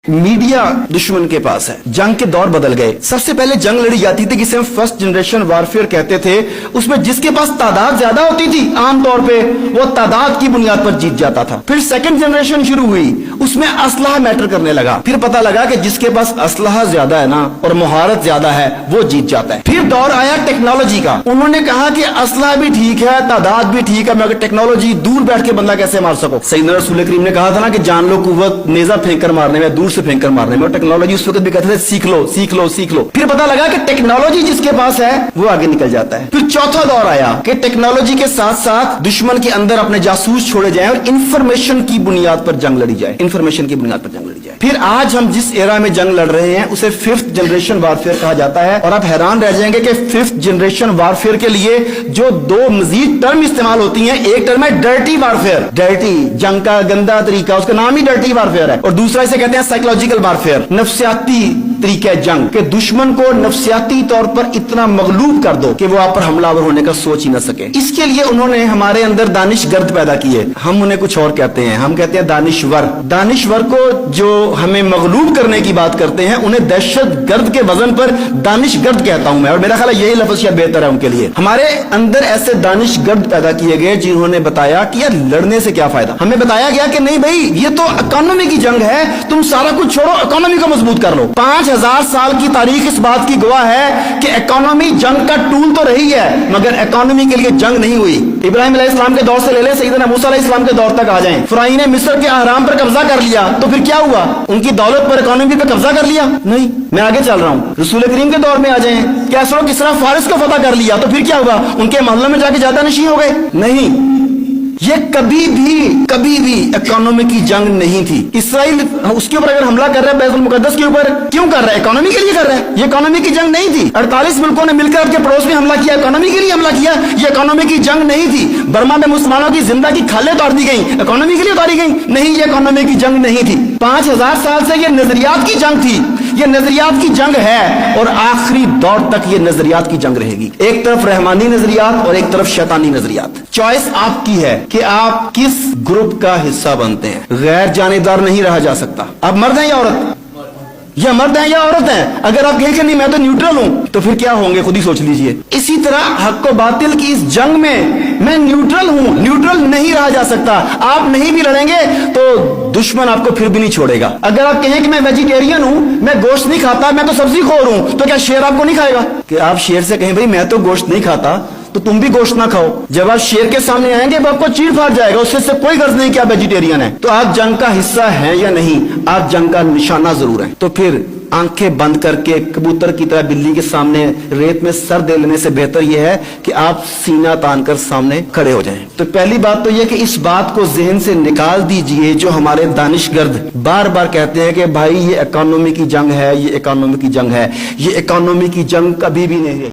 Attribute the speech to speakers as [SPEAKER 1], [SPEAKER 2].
[SPEAKER 1] Media दुश्मन के पास है। जंग के दौर बदल गए। सबसे पहले जंग लड़ी जाती थी जिसे हम फर्स्ट जनरेशन वारफेयर कहते थे। उसमें जिसके पास तादाद ज्यादा होती थी आमतौर पे वो तादाद की बुनियाद पर जीत जाता था। फिर सेकंड जनरेशन शुरू हुई, उसमें असलहा मैटर करने लगा। फिर पता लगा कि जिसके पास असलहा ज्यादा है ना और मुहारत ज्यादा है वो जीत जाता है। फिर दौर आया टेक्नोलॉजी का। उन्होंने कहा कि असलहा भी ठीक है, तादाद भी ठीक है, मगर टेक्नोलॉजी दूर बैठ के बंदा कैसे मार सको। सैयदना रसूल करीम ने कहा था ना कि जान लो कुव्वत नेजा फेंक कर मारने में, दूर से फेंक कर मारने में। और टेक्नोलॉजी उस वक्त भी कहते थे सीख लो सीख लो सीख लो। फिर पता लगा कि टेक्नोलॉजी जिसके पास है वो आगे निकल जाता है। फिर चौथा दौर आया कि टेक्नोलॉजी के साथ साथ दुश्मन के अंदर अपने जासूस छोड़े जाएं और इंफॉर्मेशन की बुनियाद पर जंग लड़ी जाए। इंफॉर्मेशन की बुनियाद पर जंग लड़ी जाए। फिर आज हम जिस एरा में जंग लड़ रहे हैं उसे फिफ्थ जनरेशन वारफेयर कहा जाता है। और आप हैरान रह जाएंगे कि फिफ्थ जनरेशन वारफेयर के लिए जो दो मजीद टर्म इस्तेमाल होती हैं, एक टर्म है डर्टी वारफेयर, डर्टी जंग का गंदा तरीका, उसका नाम ही डर्टी वारफेयर है। और दूसरा इसे कहते हैं साइकोलॉजिकल वारफेयर, नफ्सियाती तरीका जंग, के दुश्मन को नफ्सियाती तौर पर इतना मगलूब कर दो कि वो आप पर हमलावर होने का सोच ही ना सके। इसके लिए उन्होंने हमारे अंदर दानिशगर्द पैदा किए। हम उन्हें कुछ और कहते हैं, हम कहते हैं दानिशवर। दानिशवर को जो हमें मगलूब करने की बात करते हैं उन्हें दहशत गर्द के वजन पर दानिशगर्द कहता हूं मैं, और मेरा ख्याल है यही लफ्ज़ शायद बेहतर है उनके लिए। हमारे अंदर ऐसे दानिशगर्द पैदा किए गए जिन्होंने बताया कि यार लड़ने से क्या फायदा। हमें बताया गया कि नहीं भाई ये तो इकोनॉमी की जंग है, तुम सारा कुछ छोड़ो, इकोनॉमी को मजबूत कर लो। 5000 साल की तारीख इस बात की गवाह है कि इकोनॉमी जंग का टूल तो रही है मगर इकोनॉमी के लिए जंग नहीं हुई। इब्राहिम अलैहिस्सलाम के दौर से ले लें, सैयदना मूसा अलैहिस्सलाम के दौर तक आ जाएं। फिरौन ने मिस्र के अहराम पर कब्जा कर लिया तो फिर क्या हुआ? उनकी दौलत पर, इकोनॉमी पर कब्जा कर लिया? नहीं। मैं आगे चल रहा हूं, रसूल करीम के दौर में आ जाएं, कैसरो किसरा फारिस को फतह कर लिया तो फिर क्या हुआ? उनके मोहल्लों में जाके ज्यादा नशी हो गए? नहीं। ये कभी भी इकोनॉमी की जंग नहीं थी। इसराइल उसके ऊपर अगर हमला कर रहा है बैतुल मुकद्दस के ऊपर, क्यों कर रहा है? इकोनॉमी के लिए कर रहा है। ये इकोनॉमी की जंग नहीं थी। 48 मुल्कों ने मिलकर आपके पड़ोस में हमला किया, इकोनॉमी के लिए हमला किया। ये इकोनॉमी की जंग नहीं थी। बर्मा में मुसलमानों की जिंदा की खालें उतार दी गई, इकोनॉमी के लिए उतारी गई? नहीं, ये इकोनॉमी की जंग नहीं थी। 5000 साल से ये नजरियात की जंग थी। ये नजरियात की जंग है और आखिरी दौर तक ये नजरियात की जंग रहेगी। एक तरफ रहमानी नजरियात और एक तरफ शैतानी नजरियात। चॉइस आपकी है कि आप किस ग्रुप का हिस्सा बनते हैं। गैर जानेदार नहीं रहा जा सकता। अब मर्द हैं या औरत? या मर्द हैं या औरत हैं? अगर आप कहें कि नहीं मैं तो न्यूट्रल हूं तो फिर क्या होंगे खुद ही सोच लीजिए। इसी तरह हक व बातिल की इस जंग में मैं न्यूट्रल हूं, न्यूट्रल नहीं रहा जा सकता। आप नहीं भी लड़ेंगे तो दुश्मन आपको फिर भी नहीं छोड़ेगा। अगर आप कहें कि मैं वेजिटेरियन हूं, मैं गोश्त नहीं खाता, मैं तो सब्जी खोर हूं, तो क्या शेर आपको नहीं खाएगा? कि आप शेर से कहें भाई मैं तो गोश्त नहीं खाता तो तुम भी गोश्त ना खाओ, जब आप शेर के सामने आएंगे वो आपको चीर फाड़ जाएगा। उससे कोई गर्ज नहीं कि आप वेजिटेरियन है। तो आप जंग का हिस्सा हैं या नहीं, आप जंग का निशाना जरूर है। तो फिर आंखें बंद करके कबूतर की तरह बिल्ली के सामने रेत में सर दे लेने से बेहतर यह है कि आप सीना तान कर सामने खड़े हो जाएं। तो पहली बात तो यह कि इस बात को जहन से निकाल दीजिए जो हमारे दानिशगर्द बार बार कहते हैं कि भाई ये इकोनॉमी की जंग है, ये इकोनॉमी की जंग है। ये इकोनॉमी की जंग कभी भी नहीं है।